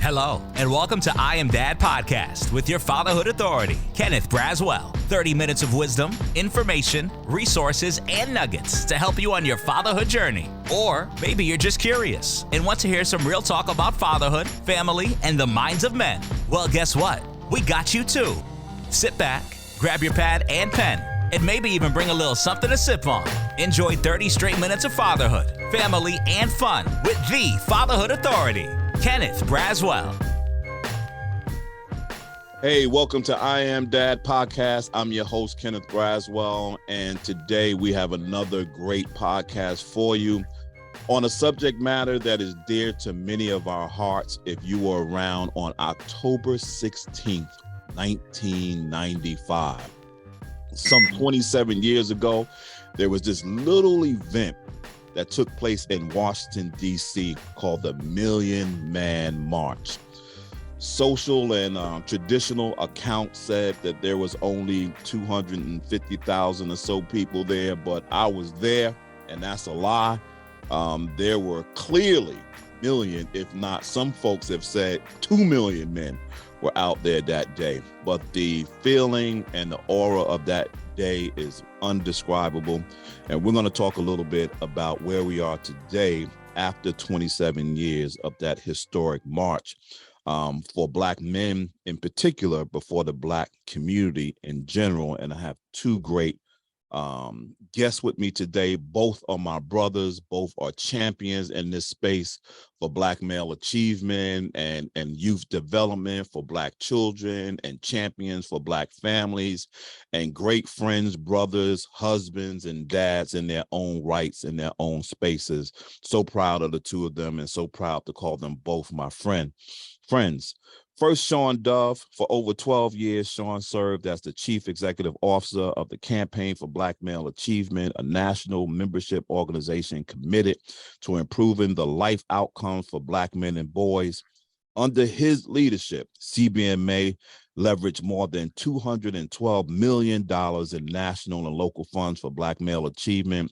Hello, and welcome to I Am Dad Podcast with your fatherhood authority, Kenneth Braswell. 30 minutes of wisdom, information, resources, and nuggets to help you on your fatherhood journey. Or maybe you're just curious and want to hear some real talk about fatherhood, family, and the minds of men. Well, guess what? We got you too. Sit back, grab your pad and pen, and maybe even bring a little something to sip on. Enjoy 30 straight minutes of fatherhood, family, and fun with the Fatherhood Authority, Kenneth Braswell. Hey, welcome to I Am Dad Podcast. I'm your host, Kenneth Braswell, and today we have another great podcast for you on a subject matter that is dear to many of our hearts. If you were around on October 16th, 1995, some 27 years ago, there was this little event that took place in Washington, D.C. called the Million Man March. Social and traditional accounts said that there was only 250,000 or so people there, but I was there, and that's a lie. There were clearly million, if not some folks have said 2 million men were out there that day. But the feeling and the aura of that day is undescribable. And we're going to talk a little bit about where we are today after 27 years of that historic march for Black men in particular, but for the Black community in general. And I have two great guests with me today. Both are my brothers. Both are champions in this space for Black male achievement and youth development for Black children, and champions for Black families, and great friends, brothers, husbands, and dads in their own rights, in their own spaces. So proud of the two of them, and so proud to call them both my friends. First, Shawn Dove. For over 12 years, Shawn served as the Chief Executive Officer of the Campaign for Black Male Achievement, a national membership organization committed to improving the life outcomes for Black men and boys. Under his leadership, CBMA leveraged more than $212 million in national and local funds for Black male achievement,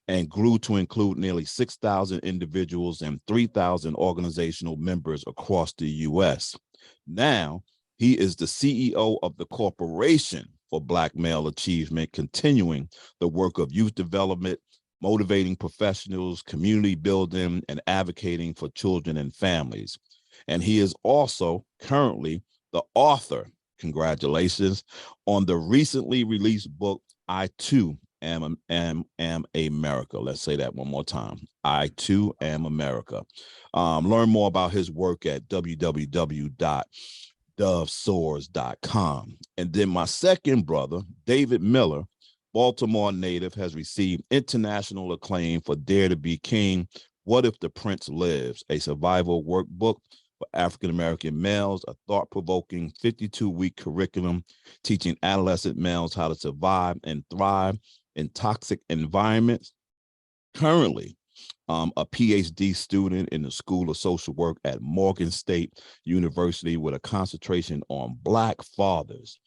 and grew to include nearly 6,000 individuals and 3,000 organizational members across the U.S. Now, he is the CEO of the Corporation for Black Male Achievement, continuing the work of youth development, motivating professionals, community building, and advocating for children and families. And he is also currently the author, congratulations, on the recently released book, I Too Am America. Let's say that one more time. I Too Am America. Learn more about his work at www.dovesoars.com. And then my second brother, David Miller, Baltimore native, has received international acclaim for Dare to Be King, What If the Prince Lives, a survival workbook for African-American males, a thought-provoking 52-week curriculum teaching adolescent males how to survive and thrive in toxic environments. Currently, a PhD student in the School of Social Work at Morgan State University with a concentration on Black fathers.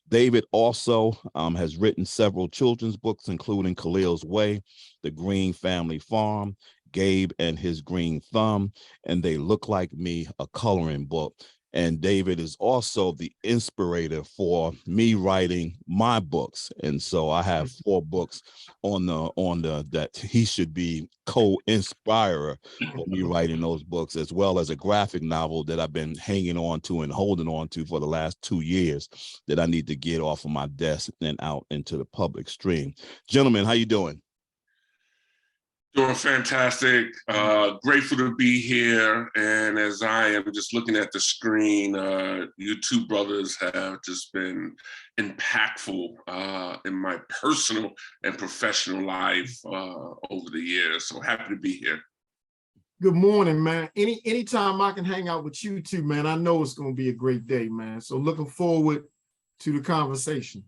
David also has written several children's books, including Khalil's Way, The Green Family Farm, Gabe and His Green Thumb, and They Look Like Me, a coloring book. And David is also the inspirator for me writing my books. And so I have 4 books on the that he should be co-inspirer for me writing those books, as well as a graphic novel that I've been hanging on to and holding on to for the last 2 years that I need to get off of my desk and out into the public stream. Gentlemen, how you doing? Doing fantastic. Grateful to be here. And as I am just looking at the screen, you two brothers have just been impactful in my personal and professional life over the years. So happy to be here. Good morning, man. Anytime I can hang out with you two, man, I know it's going to be a great day, man. So looking forward to the conversation.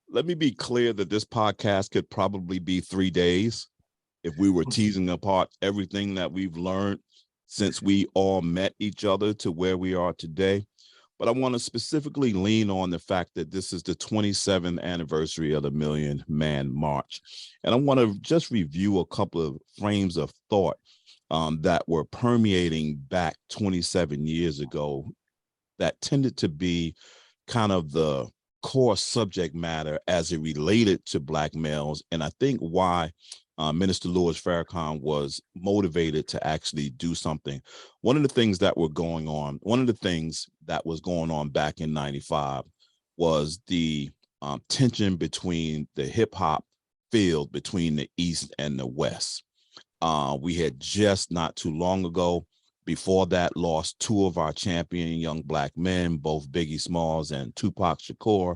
Let me be clear that this podcast could probably be 3 days if we were teasing apart everything that we've learned since we all met each other to where we are today. But I want to specifically lean on the fact that this is the 27th anniversary of the Million Man March. And I want to just review a couple of frames of thought that were permeating back 27 years ago that tended to be kind of the core subject matter as it related to Black males. And I think why Minister Louis Farrakhan was motivated to actually do something. One of the things that was going on back in 95 was the tension between the hip hop field between the East and the West. We had just not too long ago, before that, lost two of our champion young Black men, both Biggie Smalls and Tupac Shakur.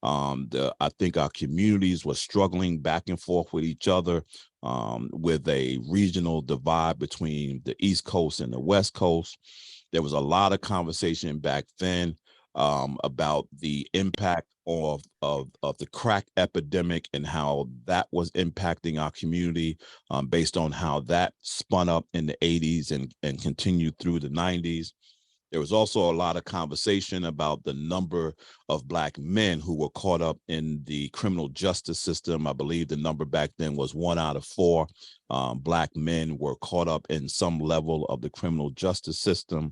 I think our communities were struggling back and forth with each other, with a regional divide between the East Coast and the West Coast. There was a lot of conversation back then about the impact of the crack epidemic and how that was impacting our community, based on how that spun up in the 80s and continued through the 90s. There was also a lot of conversation about the number of Black men who were caught up in the criminal justice system. I believe the number back then was 1 out of 4 Black men were caught up in some level of the criminal justice system.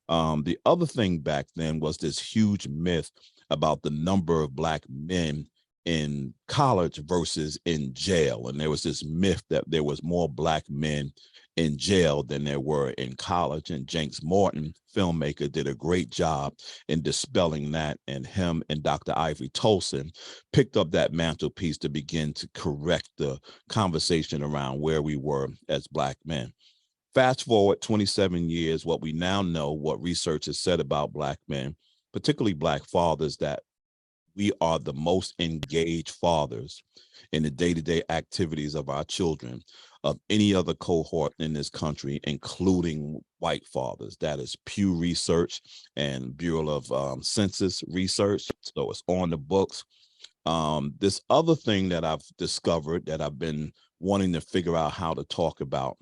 The other thing back then was this huge myth about the number of Black men in college versus in jail. And there was this myth that there was more Black men in jail than there were in college. And Jenks Morton, filmmaker, did a great job in dispelling that. And him and Dr. Ivory Tolson picked up that mantelpiece to begin to correct the conversation around where we were as Black men. Fast forward 27 years, what we now know, what research has said about Black men, particularly Black fathers, that we are the most engaged fathers in the day-to-day activities of our children of any other cohort in this country, including white fathers. That is Pew Research and Bureau of Census Research. So it's on the books. This other thing that I've discovered that I've been wanting to figure out how to talk about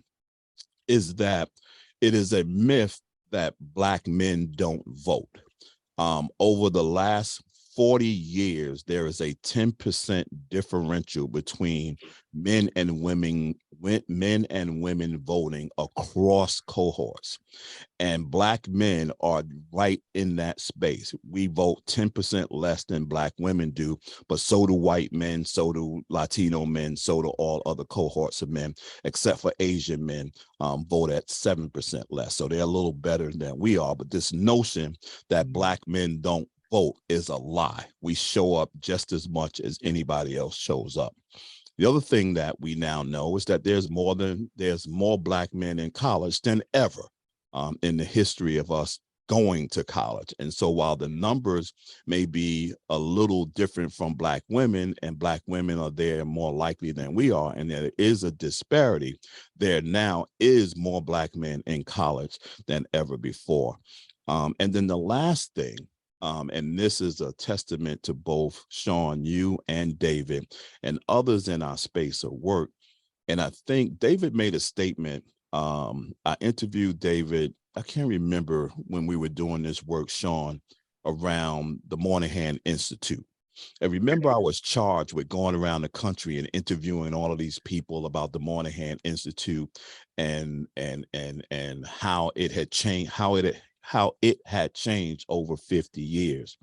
is that it is a myth that Black men don't vote. Over the last 40 years, there is a 10% differential between men and women voting across cohorts. And Black men are right in that space. We vote 10% less than Black women do, but so do white men, so do Latino men, so do all other cohorts of men, except for Asian men, vote at 7% less. So they're a little better than we are. But this notion that Black men don't vote is a lie. We show up just as much as anybody else shows up. The other thing that we now know is that there's more Black men in college than ever in the history of us going to college. And so while the numbers may be a little different from Black women, and Black women are there more likely than we are, and there is a disparity, there now is more Black men in college than ever before. And then the last thing, and this is a testament to both Shawn, you and David, and others in our space of work. And I think David made a statement. I interviewed David, I can't remember when we were doing this work, Shawn, around the Moynihan Institute. And remember, I was charged with going around the country and interviewing all of these people about the Moynihan Institute and how it had changed, how it had changed over 50 years.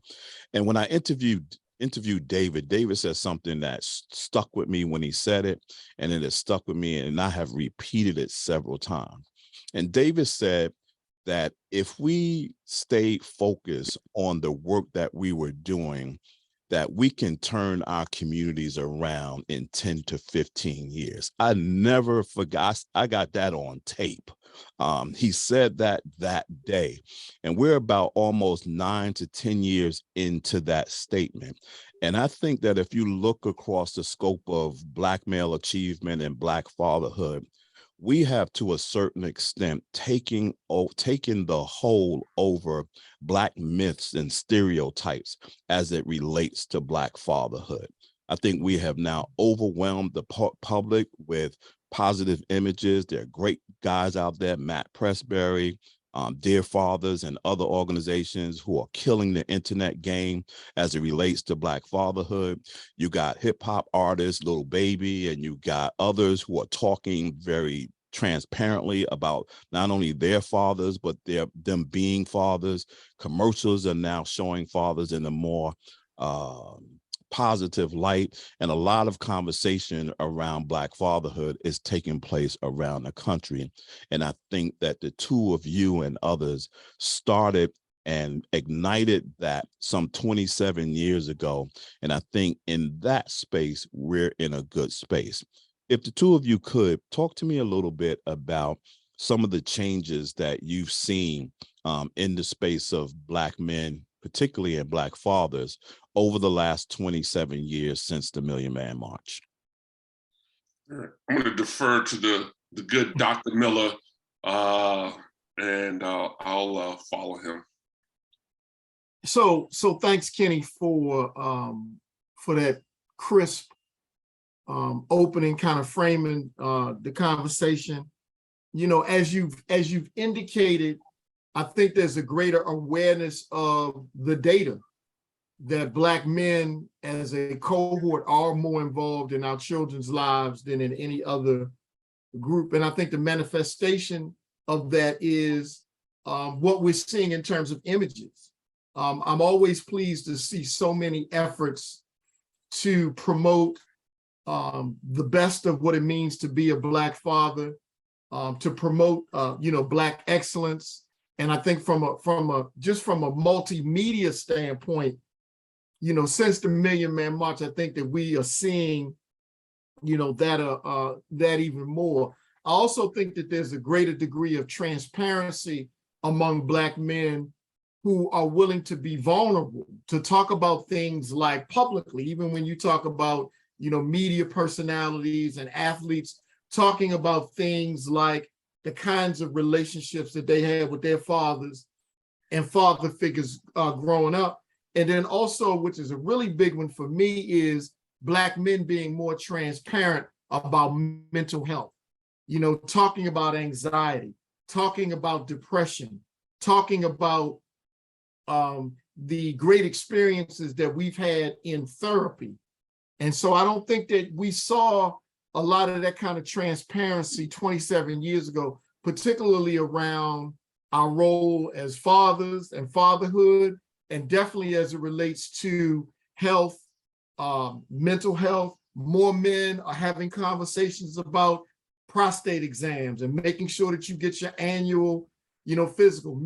And when I interviewed David said something that stuck with me when he said it, and it has stuck with me, and I have repeated it several times. And David said that if we stay focused on the work that we were doing, that we can turn our communities around in 10 to 15 years. I never forgot. I got that on tape. He said that day, and we're about almost 9 to 10 years into that statement. And I think that if you look across the scope of Black male achievement and Black fatherhood, we have, to a certain extent, taken the hold over Black myths and stereotypes as it relates to Black fatherhood. I think we have now overwhelmed the public with positive images. There are great guys out there, Matt Pressberry, Dear Fathers, and other organizations who are killing the internet game as it relates to Black fatherhood. You got hip hop artists, Lil Baby, and you got others who are talking very transparently about not only their fathers, but them being fathers. Commercials are now showing fathers in a more positive light, and a lot of conversation around Black fatherhood is taking place around the country. And I think that the two of you and others started and ignited that some 27 years ago. And I think in that space, we're in a good space. If the two of you could talk to me a little bit about some of the changes that you've seen in the space of Black men, particularly in Black fathers, over the last 27 years since the Million Man March. I'm going to defer to the good Dr. Miller, and I'll follow him. So thanks, Kenny, for that crisp opening, kind of framing the conversation. You know, as you've indicated, I think there's a greater awareness of the data that Black men as a cohort are more involved in our children's lives than in any other group. And I think the manifestation of that is what we're seeing in terms of images. I'm always pleased to see so many efforts to promote the best of what it means to be a Black father, to promote Black excellence. And I think from a multimedia standpoint, since the Million Man March, I think that we are seeing, that even more. I also think that there's a greater degree of transparency among Black men who are willing to be vulnerable, to talk about things like publicly, even when you talk about, media personalities and athletes, talking about things like the kinds of relationships that they had with their fathers and father figures growing up. And then also, which is a really big one for me, is Black men being more transparent about mental health, talking about anxiety, talking about depression, talking about the great experiences that we've had in therapy. And so I don't think that we saw a lot of that kind of transparency 27 years ago, particularly around our role as fathers and fatherhood, and definitely as it relates to health, mental health. More men are having conversations about prostate exams and making sure that you get your annual, physical.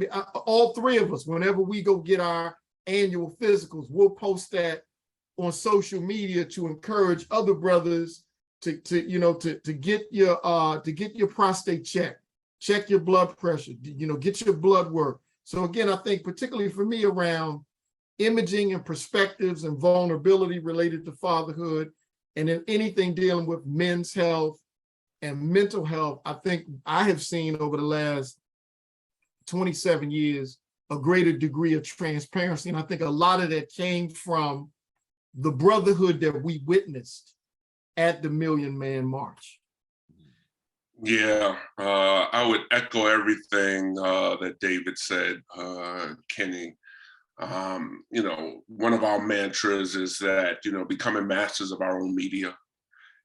All three of us, whenever we go get our annual physicals, we'll post that on social media to encourage other brothers to get your prostate checked, check your blood pressure, get your blood work. So again, I think particularly for me around imaging and perspectives and vulnerability related to fatherhood, and then anything dealing with men's health and mental health, I think I have seen over the last 27 years a greater degree of transparency. And I think a lot of that came from the brotherhood that we witnessed at the Million Man March. Yeah, I would echo everything that David said, Kenny. One of our mantras is that, becoming masters of our own media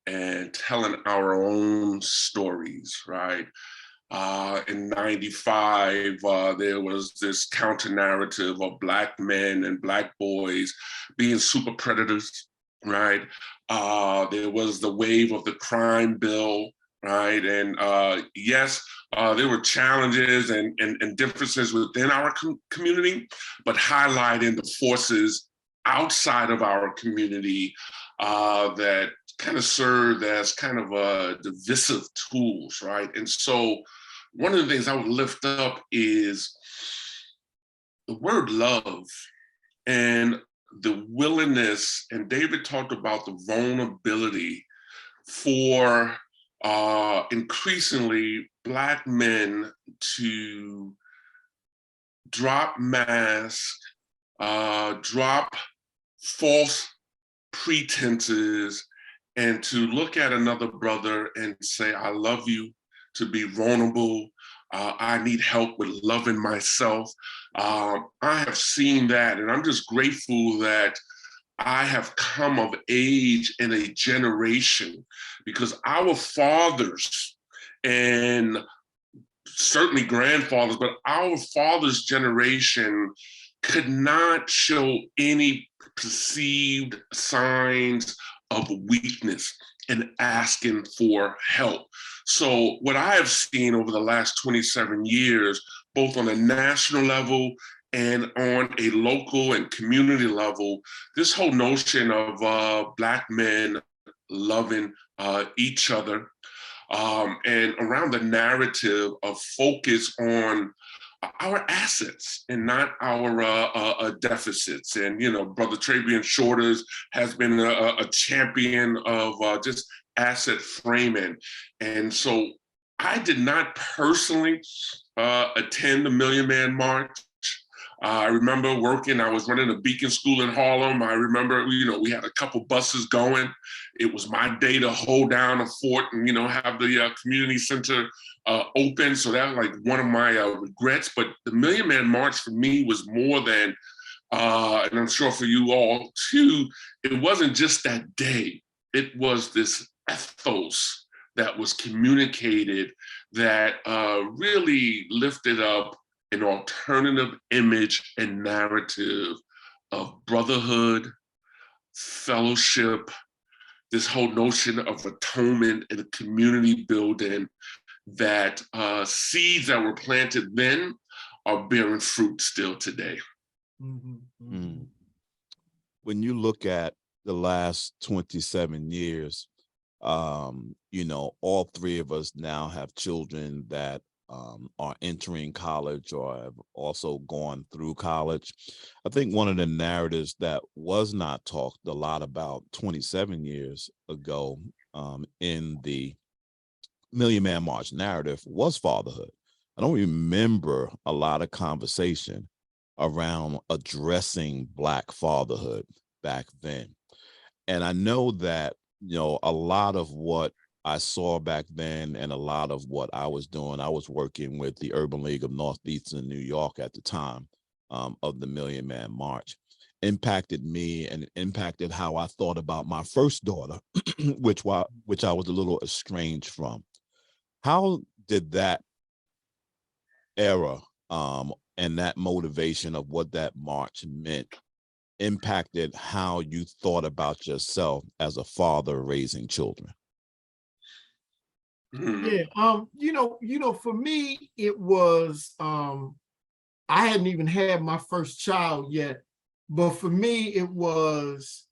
and telling our own stories, right? In 95, there was this counter narrative of Black men and Black boys being super predators, right? There was the wave of the crime bill, right? And yes, there were challenges and differences within our community, but highlighting the forces outside of our community that kind of served as kind of divisive tools, right? And so one of the things I would lift up is the word love and the willingness, and David talked about the vulnerability for increasingly Black men to drop masks, drop false pretenses, and to look at another brother and say, I love you, to be vulnerable. I need help with loving myself. I have seen that, and I'm just grateful that I have come of age in a generation, because our fathers and certainly grandfathers, but our father's generation could not show any perceived signs of weakness in asking for help. So what I have seen over the last 27 years, both on a national level and on a local and community level, this whole notion of Black men loving each other, and around the narrative of focus on our assets and not our deficits. And, you know, Brother Travian Shorters has been a champion of just asset framing. And so I did not personally attend the Million Man March. I remember working, I was running a Beacon School in Harlem. I remember, you know, we had a couple buses going. It was my day to hold down a fort and, you know, have the community center open. So that was like one of my regrets. But the Million Man March for me was more than, and I'm sure for you all too, it wasn't just that day. It was this ethos that was communicated that really lifted up an alternative image and narrative of brotherhood, fellowship, this whole notion of atonement and community building, that seeds that were planted then are bearing fruit still today. Mm-hmm. Mm. When you look at the last 27 years, you know, all three of us now have children that are entering college or have also gone through college. I think one of the narratives that was not talked a lot about 27 years ago in the Million Man March narrative was fatherhood. I don't remember a lot of conversation around addressing Black fatherhood back then. And I know that, you know, a lot of what I saw back then and a lot of what I was doing, I was working with the Urban League of Northeastern New York at the time of the Million Man March, impacted me and it impacted how I thought about my first daughter, which I was a little estranged from. How did that era and that motivation of what that march meant impacted how you thought about yourself as a father raising children? Yeah, you know, for me, it was I hadn't even had my first child yet, but for me, it was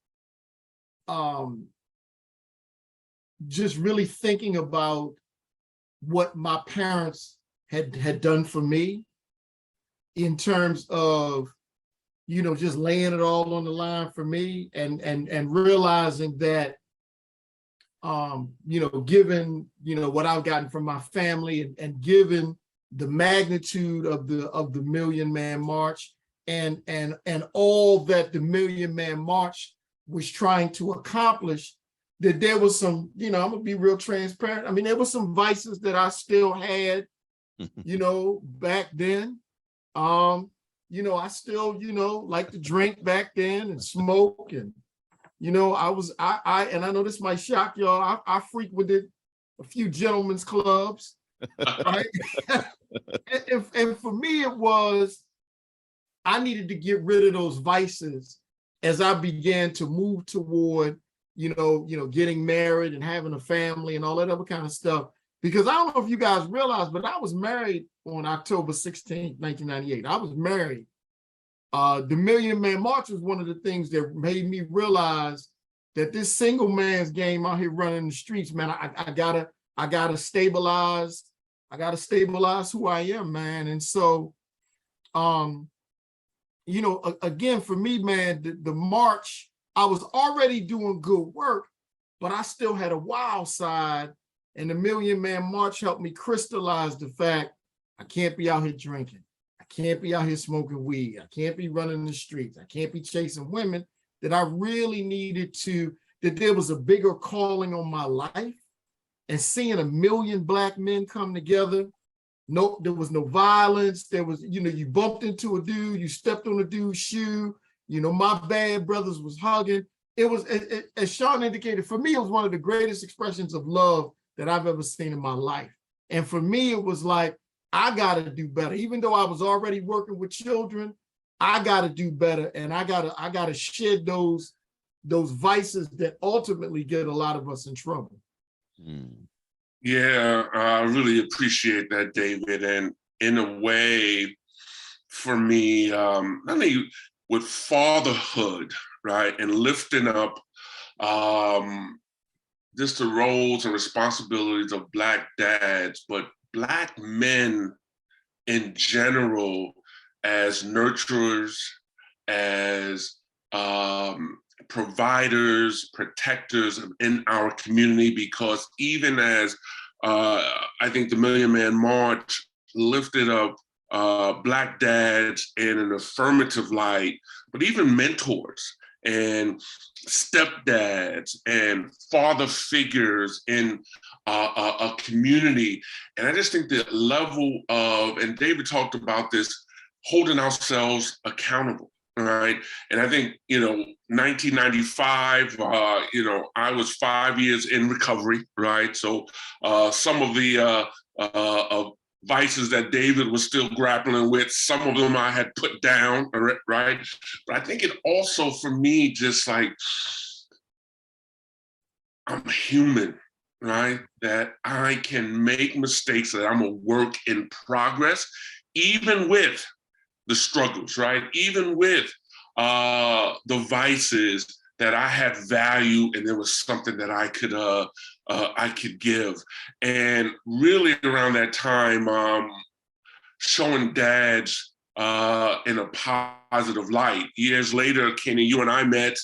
just really thinking about what my parents had done for me in terms of, you know, just laying it all on the line for me and realizing that you know, given, you know, what I've gotten from my family and given the magnitude of the Million Man March and all that the Million Man March was trying to accomplish, that there was some, you know, I'm gonna be real transparent. I mean, there were some vices that I still had, you know, back then. You know, I still, you know, like to drink back then and smoke, and you know, and I know this might shock y'all, I frequented a few gentlemen's clubs, right? and for me, it was, I needed to get rid of those vices as I began to move toward, you know, getting married and having a family and all that other kind of stuff. Because I don't know if you guys realize, but I was married on October 16th, 1998. I was married. The Million Man March was one of the things that made me realize that this single man's game out here running the streets, man, I gotta stabilize who I am, man. And so, you know, again, for me, man, the march, I was already doing good work, but I still had a wild side, and the Million Man March helped me crystallize the fact I can't be out here drinking. I can't be out here smoking weed. I can't be running the streets. I can't be chasing women. That I really needed to, that there was a bigger calling on my life, and seeing 1 million Black men come together. No, there was no violence. There was, you know, you bumped into a dude, you stepped on a dude's shoe, you know, my bad brothers was hugging. It was, as Shawn indicated, for me, it was one of the greatest expressions of love that I've ever seen in my life. And for me, it was like, I got to do better. Even though I was already working with children, I got to do better. And I got to shed those vices that ultimately get a lot of us in trouble. Yeah, I really appreciate that, David. And in a way, for me, not only with fatherhood, right, and lifting up just the roles and responsibilities of Black dads, but Black men in general as nurturers, as providers, protectors in our community, because even as I think the Million Man March lifted up Black dads in an affirmative light, but even mentors and stepdads and father figures in a community. And I just think the level of, and David talked about this, holding ourselves accountable, right? And I think, 1995, I was 5 years in recovery, right? So some of the vices that David was still grappling with, some of them I had put down, right? But I think it also, for me, just like, I'm human, right? That I can make mistakes, that I'm a work in progress, even with the struggles, right? Even with the vices, that I had value and there was something that I could give. And really around that time, showing dads in a positive light. Years later, Kenny, you and I met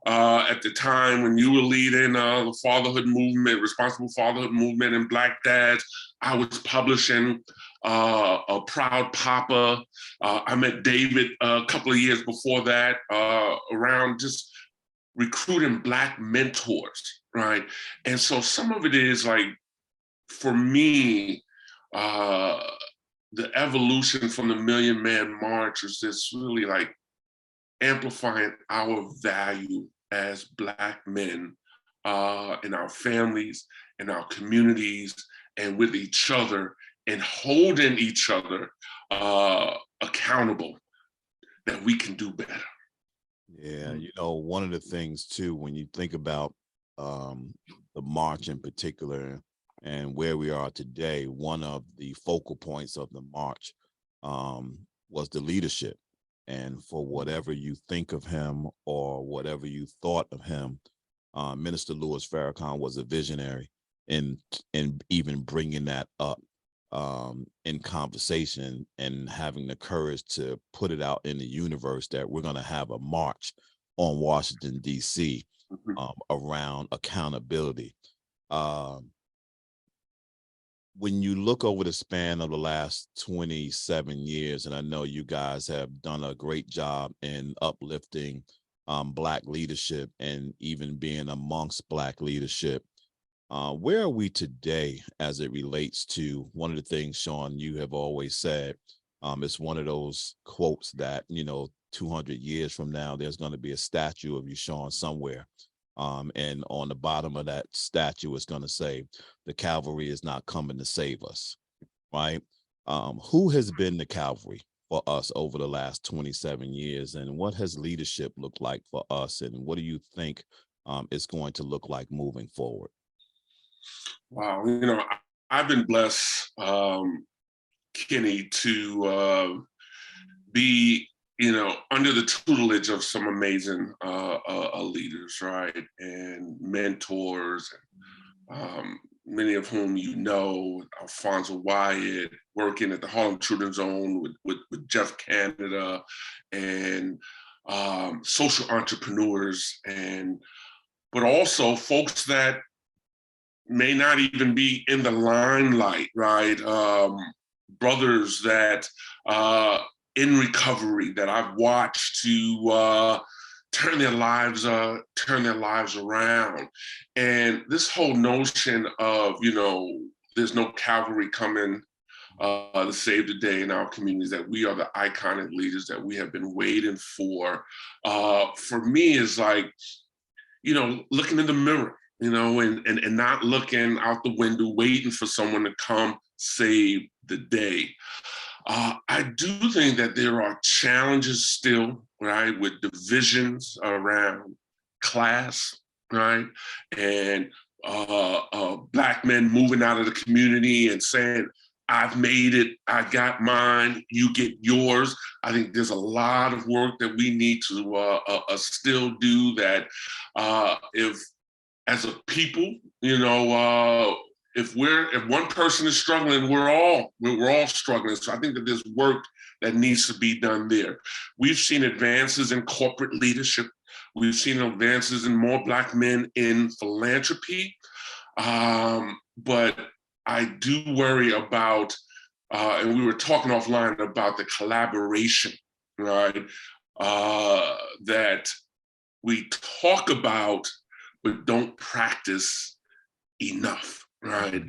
at the time when you were leading the fatherhood movement, responsible fatherhood movement, and Black dads. I was publishing a Proud Papa. I met David a couple of years before that around just recruiting Black mentors, right? And so some of it is like, for me, the evolution from the Million Man March is just really like amplifying our value as Black men in our families, in our communities, and with each other, and holding each other accountable that we can do better. Yeah, one of the things too, when you think about the march in particular and where we are today, one of the focal points of the march was the leadership. And for whatever you think of him or whatever you thought of him, Minister Louis Farrakhan was a visionary in even bringing that up in conversation and having the courage to put it out in the universe that we're going to have a march on Washington, D.C. Around accountability. When you look over the span of the last 27 years, and I know you guys have done a great job in uplifting Black leadership and even being amongst Black leadership, where are we today as it relates to one of the things, Shawn, you have always said? It's one of those quotes that, 200 years from now, there's going to be a statue of you, Shawn, somewhere. And on the bottom of that statue, it's going to say, the cavalry is not coming to save us, right? Who has been the cavalry for us over the last 27 years? And what has leadership looked like for us? And what do you think it's going to look like moving forward? Wow, I've been blessed, Kenny, to be, under the tutelage of some amazing leaders, right? And mentors, many of whom Alfonso Wyatt, working at the Harlem Children's Zone with Jeff Canada, and social entrepreneurs, but also folks that may not even be in the limelight, right? Brothers that in recovery that I've watched to turn their lives around. And this whole notion of, there's no cavalry coming to save the day in our communities, that we are the iconic leaders that we have been waiting for me is like, looking in the mirror, and not looking out the window, waiting for someone to come save the day. I do think that there are challenges still, right, with divisions around class, right, and Black men moving out of the community and saying, I've made it, I got mine, you get yours. I think there's a lot of work that we need to still do that if, as a people, if one person is struggling, we're all struggling. So I think that there's work that needs to be done there. We've seen advances in corporate leadership. We've seen advances in more Black men in philanthropy. But I do worry about, and we were talking offline about the collaboration, right? That we talk about, but don't practice enough, right?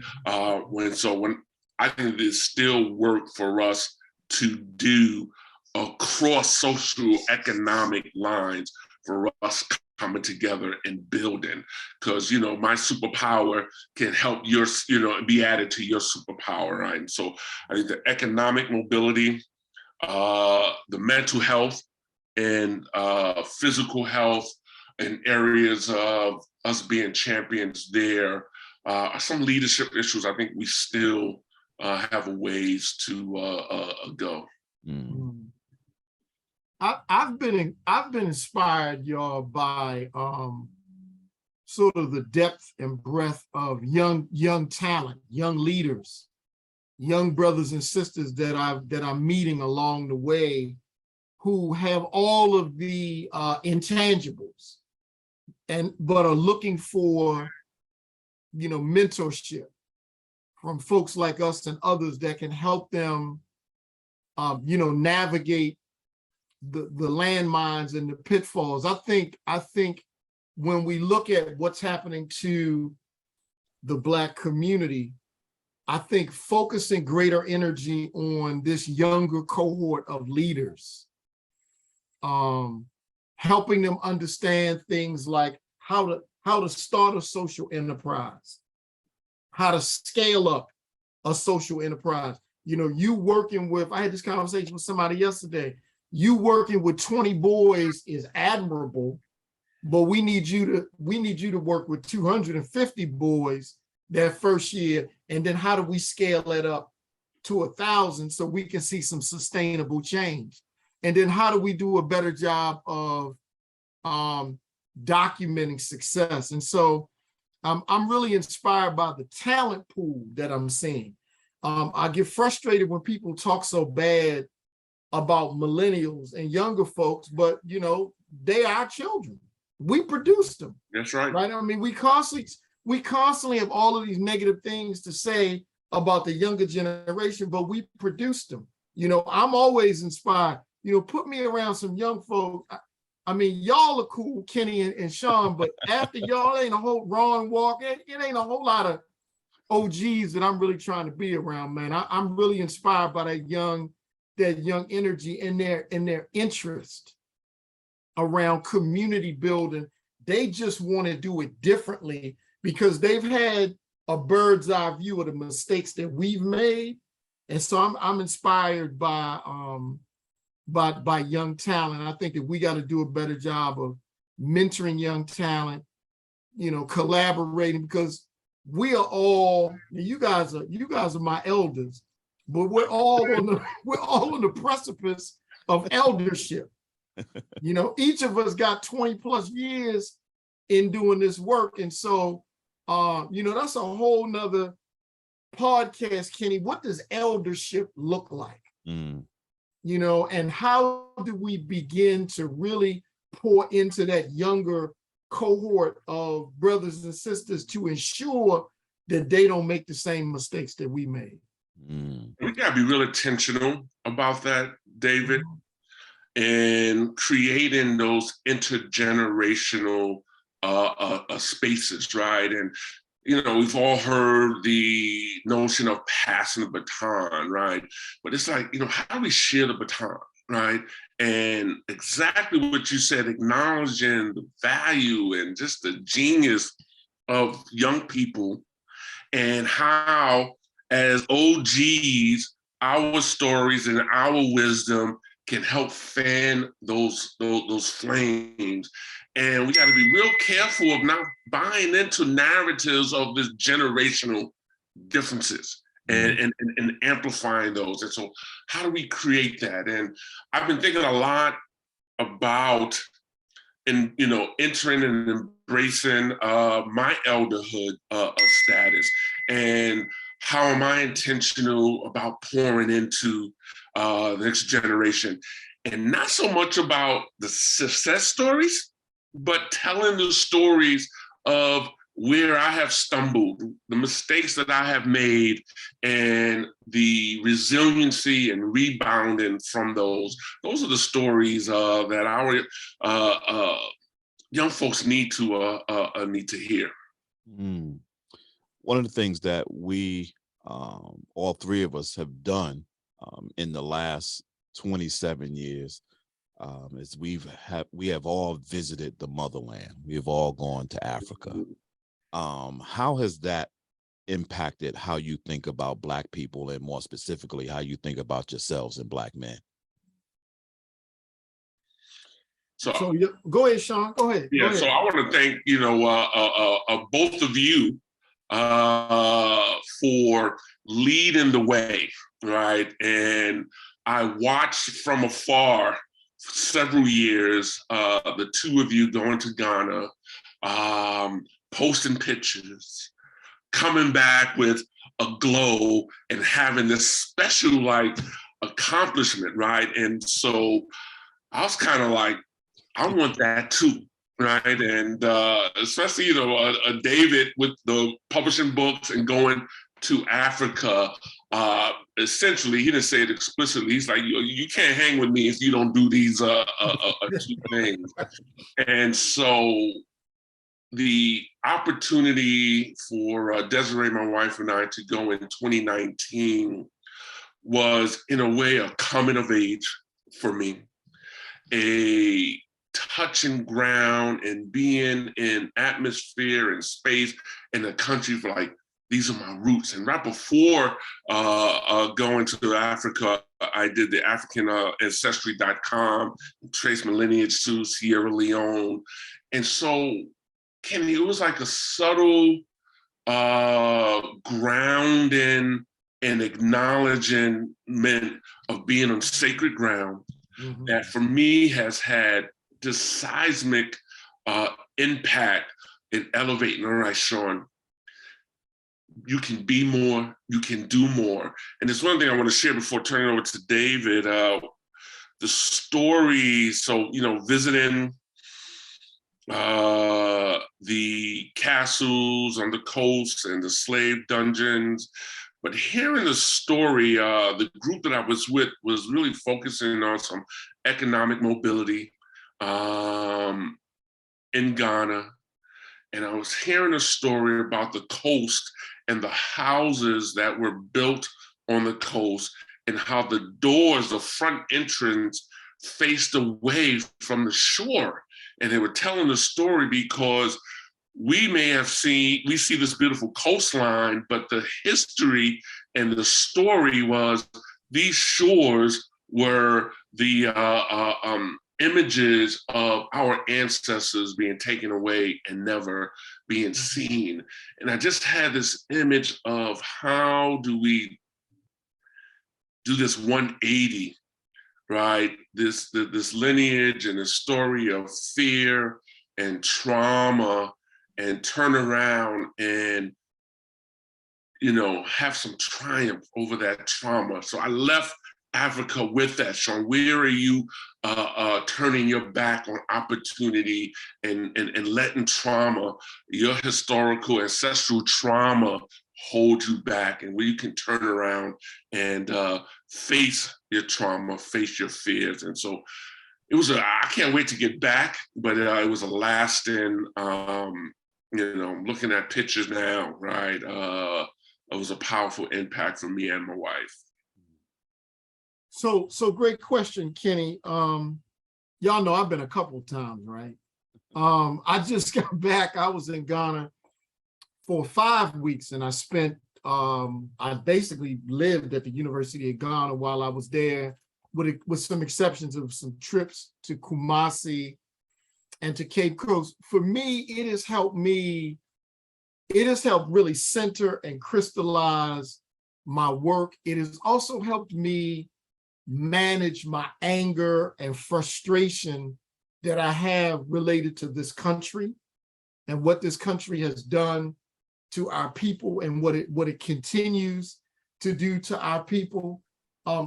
When I think there's still work for us to do across social economic lines for us coming together and building, because my superpower can help yours, be added to your superpower, right? And so I think the economic mobility, the mental health, and physical health, and areas of us being champions there are some leadership issues. I think we still have a ways to go. Mm. I've been inspired, y'all, by sort of the depth and breadth of young talent, young leaders, young brothers and sisters that I'm meeting along the way, who have all of the intangibles, but are looking for mentorship from folks like us and others that can help them navigate the landmines and the pitfalls. I think when we look at what's happening to the Black community, I think focusing greater energy on this younger cohort of leaders, helping them understand things like how to start a social enterprise, how to scale up a social enterprise. You working with, I had this conversation with somebody yesterday, you working with 20 boys is admirable, but we need you to work with 250 boys that first year. And then how do we scale that up to 1,000 so we can see some sustainable change? And then how do we do a better job of documenting success? And so I'm really inspired by the talent pool that I'm seeing. I get frustrated when people talk so bad about millennials and younger folks, but they are our children. We produced them. That's right. Right. I mean, we constantly have all of these negative things to say about the younger generation, but we produced them. I'm always inspired. Put me around some young folk. I mean, y'all are cool, Kenny and Shawn, but after y'all ain't a whole Ron Walker, it ain't a whole lot of OGs that I'm really trying to be around, man. I'm really inspired by that young energy and their interest around community building. They just want to do it differently because they've had a bird's eye view of the mistakes that we've made. And so I'm inspired by young talent. I think that we got to do a better job of mentoring young talent, collaborating, because we are all, you guys are my elders, but we're all on the precipice of eldership. Each of us got 20 plus years in doing this work. And so, that's a whole nother podcast, Kenny. What does eldership look like? Mm. And how do we begin to really pour into that younger cohort of brothers and sisters to ensure that they don't make the same mistakes that we made? Mm. We gotta be real intentional about that, David, and creating those intergenerational spaces, right? And we've all heard the notion of passing the baton, right? But it's like, how do we share the baton, right? And exactly what you said, acknowledging the value and just the genius of young people, and how, as OGs, our stories and our wisdom can help fan those flames. And we got to be real careful of not buying into narratives of this generational differences and amplifying those. And so how do we create that? And I've been thinking a lot about entering and embracing my elderhood status, and how am I intentional about pouring into the next generation, and not so much about the success stories, but telling the stories of where I have stumbled, the mistakes that I have made, and the resiliency and rebounding from those. Those are the stories that our young folks need to hear. Mm. One of the things that we, all three of us, have done in the last 27 years is we have all visited the motherland. We have all gone to Africa. How has that impacted how you think about Black people, and more specifically, how you think about yourselves and Black men? So go ahead, Shawn. Go ahead. Yeah. Go ahead. So I want to thank both of you for leading the way, right? And I watched from afar for several years the two of you going to Ghana, posting pictures, coming back with a glow, and having this special accomplishment, right? And so I was kind of like, I want that too, right? And especially, David with the publishing books and going to Africa. Essentially, he didn't say it explicitly. He's like, you can't hang with me if you don't do these two things. And so the opportunity for Desiree, my wife, and I to go in 2019 was, in a way, a coming of age for me. A touching ground and being in atmosphere and space in a country for these are my roots. And right before going to Africa, I did the African Ancestry.com, traced my lineage to Sierra Leone. And so, Kenny, it was like a subtle grounding and acknowledgement of being on sacred ground that for me has had this seismic impact in elevating. All right, Shawn, you can be more, you can do more. And there's one thing I want to share before turning over to David. The story, so, visiting the castles on the coast and the slave dungeons, but hearing the story, the group that I was with was really focusing on some economic mobility in Ghana. And I was hearing a story about the coast and the houses that were built on the coast, and how the doors, the front entrance, faced away from the shore. And they were telling the story because we see this beautiful coastline, but the history and the story was these shores were the images of our ancestors being taken away and never being seen. And I just had this image of how do we do this 180, right? This lineage and the story of fear and trauma, and turn around and, have some triumph over that trauma. So I left Africa with that. Shawn, where are you turning your back on opportunity and letting trauma, your historical ancestral trauma, hold you back, and where you can turn around and face your trauma, face your fears? And so I can't wait to get back, but it was a lasting, looking at pictures now, right? It was a powerful impact for me and my wife. So great question, Kenny. Y'all know I've been a couple of times, right? I just got back. I was in Ghana for 5 weeks, and I spent, I basically lived at the University of Ghana while I was there, with some exceptions of some trips to Kumasi and to Cape Coast. For me, it has helped really center and crystallize my work. It has also helped me manage my anger and frustration that I have related to this country and what this country has done to our people and what it continues to do to our people.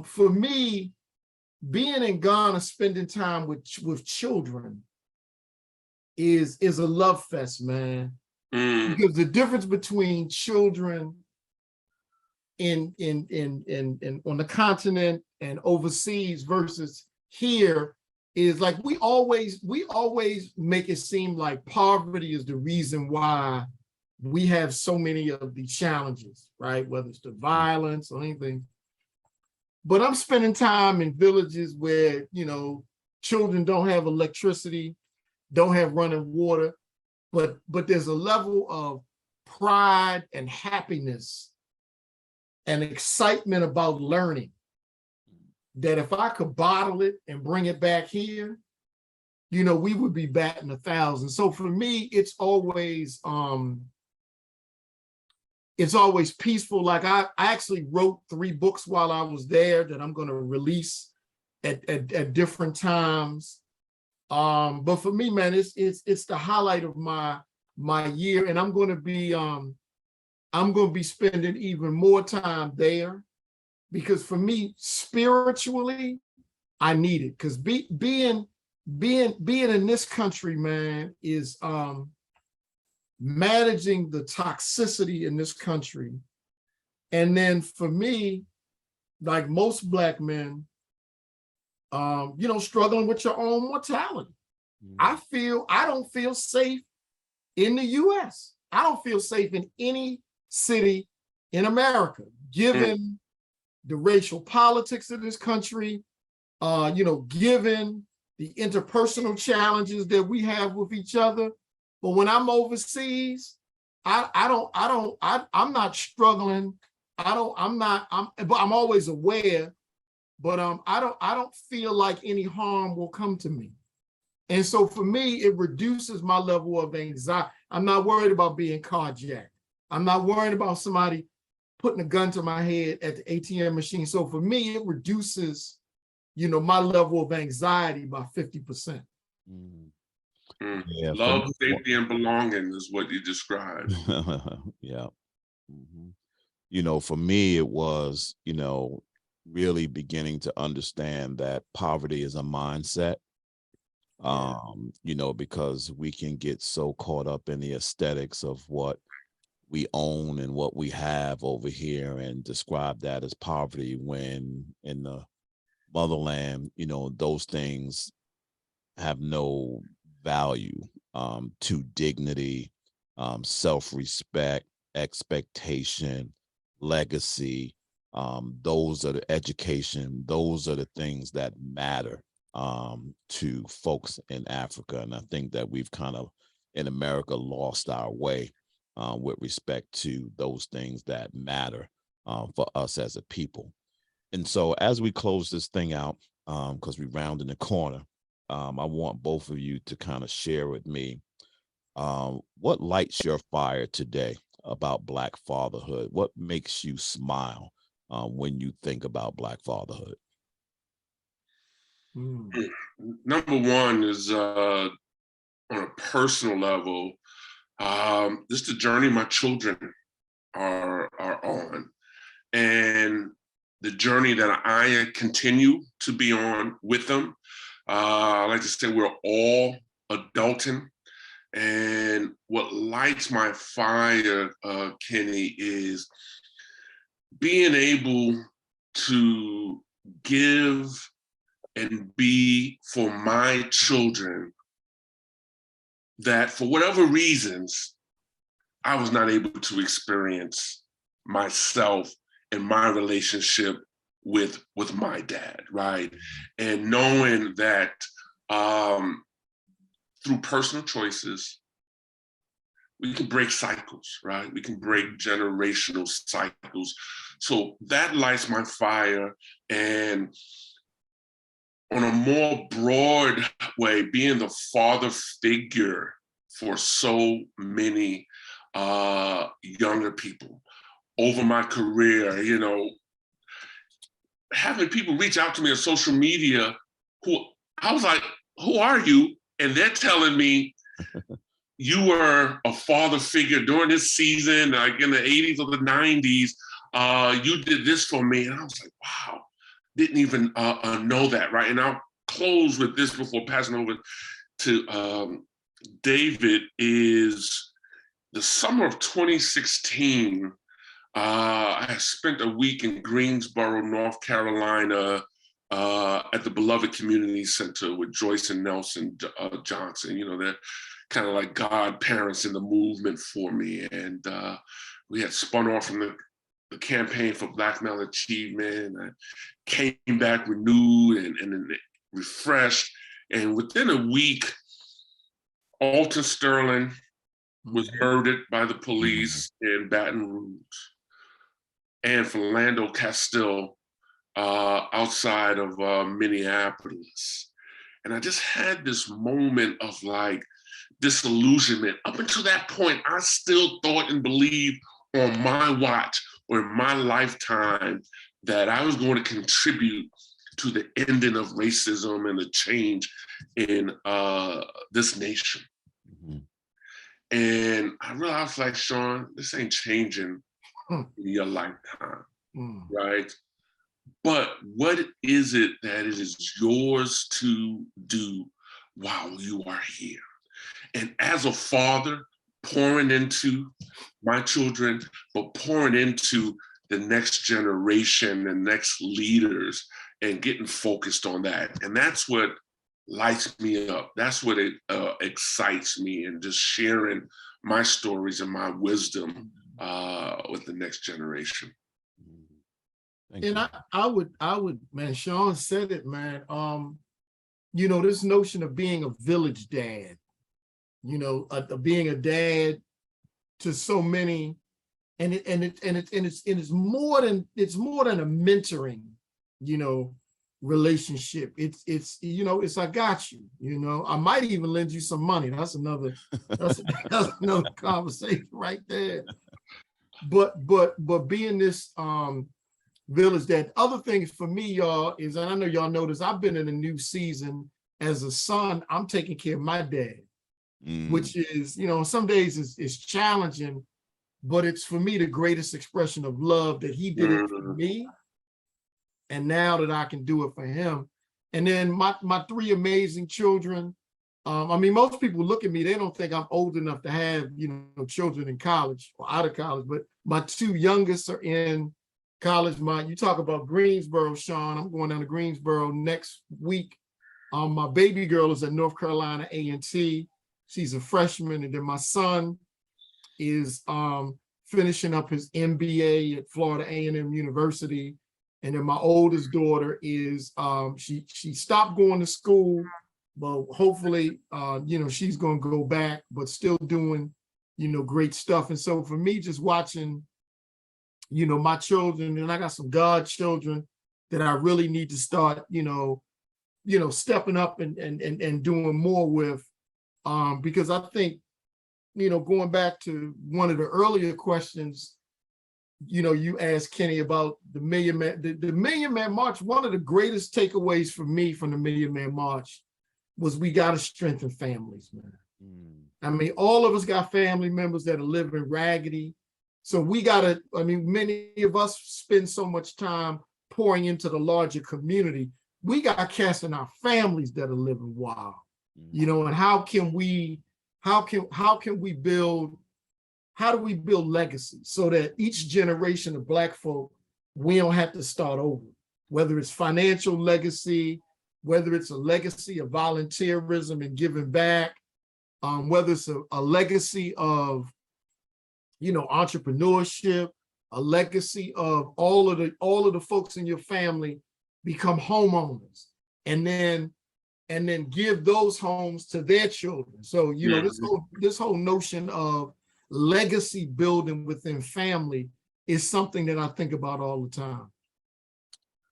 For me, being in Ghana, spending time with children is a love fest, man. Because the difference between children in on the continent and overseas versus here is like we always make it seem like poverty is the reason why we have so many of the challenges, right? Whether it's the violence or anything. But I'm spending time in villages where, children don't have electricity, don't have running water, but there's a level of pride and happiness and excitement about learning that if I could bottle it and bring it back here, we would be batting 1,000. So for me, it's always peaceful. Like I actually wrote 3 books while I was there that I'm going to release at different times. But for me, man, it's the highlight of my year, and I'm going to be spending even more time there, because for me, spiritually, I need it. Because being in this country, man, is managing the toxicity in this country. And then for me, like most Black men, struggling with your own mortality. I don't feel safe in the US. I don't feel safe in any city in America, given the racial politics of this country, given the interpersonal challenges that we have with each other. But when I'm overseas, I'm not struggling. But I'm always aware, but I don't feel like any harm will come to me. And so for me, it reduces my level of anxiety. I'm not worried about being carjacked. I'm not worried about somebody putting a gun to my head at the ATM machine. So for me, it reduces, my level of anxiety by 50%. Yeah, love, safety, and belonging is what you described. Yeah. For me, it was, really beginning to understand that poverty is a mindset. Because we can get so caught up in the aesthetics of what we own and what we have over here and describe that as poverty, when in the motherland, those things have no value to dignity, self-respect, expectation, legacy. Those are the education. Those are the things that matter to folks in Africa. And I think that we've kind of, in America, lost our way with respect to those things that matter for us as a people. And so as we close this thing out, because we're rounding the corner, I want both of you to kind of share with me what lights your fire today about Black fatherhood. What makes you smile when you think about Black fatherhood? Number one is on a personal level, this is the journey my children are on, and the journey that I continue to be on with them. I like to say we're all adulting, and what lights my fire, Kenny, is being able to give and be for my children that, for whatever reasons, I was not able to experience myself and my relationship with my dad, right? And knowing that through personal choices, we can break cycles, right? We can break generational cycles. So that lights my fire. And on a more broad way, being the father figure for so many younger people over my career, you know, having people reach out to me on social media who I was like, who are you? And they're telling me, you were a father figure during this season, like in the 80s or the 90s. You did this for me. And I was like, wow, didn't even know that, right? And I'll close with this before passing over to David. Is the summer of 2016, I spent a week in Greensboro, North Carolina, at the Beloved Community Center with Joyce and Nelson Johnson. You know, they're kind of like godparents in the movement for me. And we had spun off from the campaign for Black Male Achievement. I came back renewed and refreshed. And within a week, Alton Sterling was murdered by the police in Baton Rouge, and Philando Castile outside of Minneapolis. And I just had this moment of like disillusionment. Up until that point, I still thought and believed on my watch or in my lifetime that I was going to contribute to the ending of racism and the change in this nation. And I realized, like, Shawn, this ain't changing in your lifetime, right? But what is it that it is yours to do while you are here? And as a father, pouring into my children, but pouring into the next generation and next leaders and getting focused on that. And that's what lights me up. That's what it excites me, and just sharing my stories and my wisdom with the next generation. Thank you. I would, man, Shawn said it, man. You know, this notion of being a village dad, you know, being a dad to so many, and it's more than a mentoring, you know, relationship. It's you know, it's I got you, you know, I might even lend you some money. That's another conversation right there. But being this village dad. Other things for me, y'all, is, and I know y'all notice, I've been in a new season as a son. I'm taking care of my dad, which is, you know, some days it's challenging, but it's for me the greatest expression of love that he did it for me. And now that I can do it for him. And then my three amazing children. I mean, most people look at me, they don't think I'm old enough to have, you know, children in college or out of college, but my two youngest are in college. You talk about Greensboro, Shawn. I'm going down to Greensboro next week. My baby girl is at North Carolina A&T. She's a freshman. And then my son is finishing up his MBA at Florida A&M University. And then my oldest daughter is, she stopped going to school, but hopefully, you know, she's going to go back, but still doing, you know, great stuff. And so for me, just watching, you know, my children, and I got some godchildren that I really need to start, you know, stepping up and doing more with, because I think, you know, going back to one of the earlier questions, you know, you asked Kenny about the Million Man March. One of the greatest takeaways for me from the Million Man March was we got to strengthen families, man. I mean, all of us got family members that are living raggedy. So we got to, I mean, many of us spend so much time pouring into the larger community. We got cats in our families that are living wild, you know, and how do we build legacy so that each generation of Black folk, we don't have to start over, whether it's financial legacy, whether it's a legacy of volunteerism and giving back, whether it's a legacy of, you know, entrepreneurship, a legacy of all of the folks in your family become homeowners, and then give those homes to their children. So, you know, this whole notion of legacy building within family is something that I think about all the time.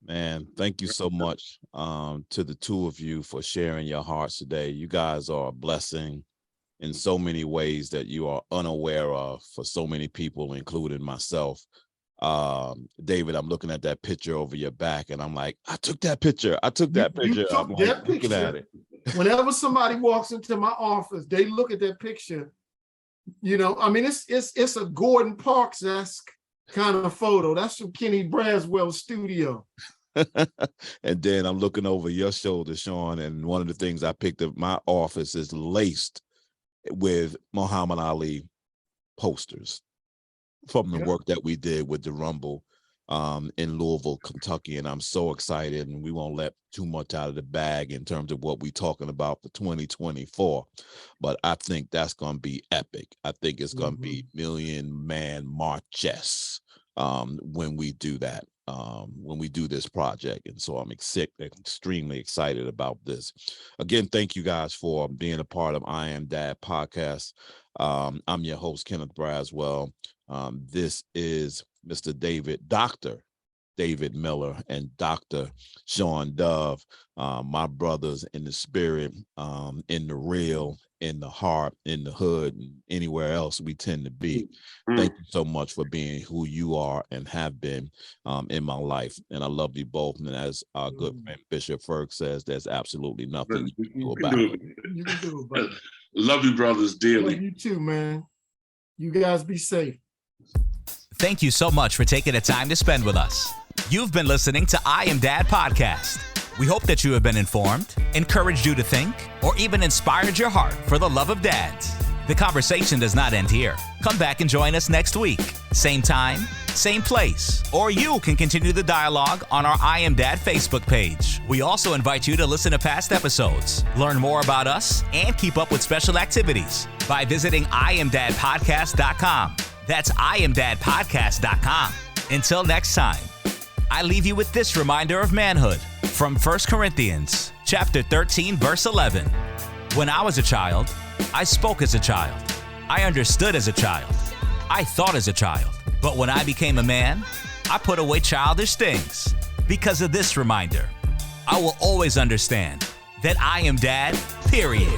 Man, thank you so much to the two of you for sharing your hearts today. You guys are a blessing in so many ways that you are unaware of for so many people, including myself. David, I'm looking at that picture over your back and I'm like, I took that picture. You took I'm like, that looking at picture. it. Whenever somebody walks into my office, they look at that picture. You know, I mean, it's a Gordon Parks-esque kind of photo. That's from Kenny Braswell's studio. And then I'm looking over your shoulder, Shawn, and one of the things I picked up, my office is laced with Muhammad Ali posters from the work that we did with the Rumble in Louisville, Kentucky. And I'm so excited, and we won't let too much out of the bag in terms of what we're talking about for 2024. But I think that's going to be epic. I think it's going to be million man marches when we do that, when we do this project. And so I'm extremely excited about this. Again, thank you guys for being a part of I Am Dad podcast. I'm your host, Kenneth Braswell. This is Dr. David Miller and Dr. Shawn Dove, my brothers in the spirit, in the real, in the heart, in the hood, and anywhere else we tend to be. Thank you so much for being who you are and have been in my life. And I love you both. And as our good friend Bishop Ferg says, there's absolutely nothing you can do about it. You can do it, brother. Love you, brothers, dearly. Love you too, man. You guys be safe. Thank you so much for taking the time to spend with us. You've been listening to I Am Dad podcast. We hope that you have been informed, encouraged you to think, or even inspired your heart for the love of dads. The conversation does not end here. Come back and join us next week. Same time, same place. Or you can continue the dialogue on our I Am Dad Facebook page. We also invite you to listen to past episodes, learn more about us, and keep up with special activities by visiting IamDadPodcast.com. That's IamDadPodcast.com. Until next time, I leave you with this reminder of manhood from 1 Corinthians chapter 13, verse 11. When I was a child, I spoke as a child. I understood as a child. I thought as a child. But when I became a man, I put away childish things. Because of this reminder, I will always understand that I am dad, period.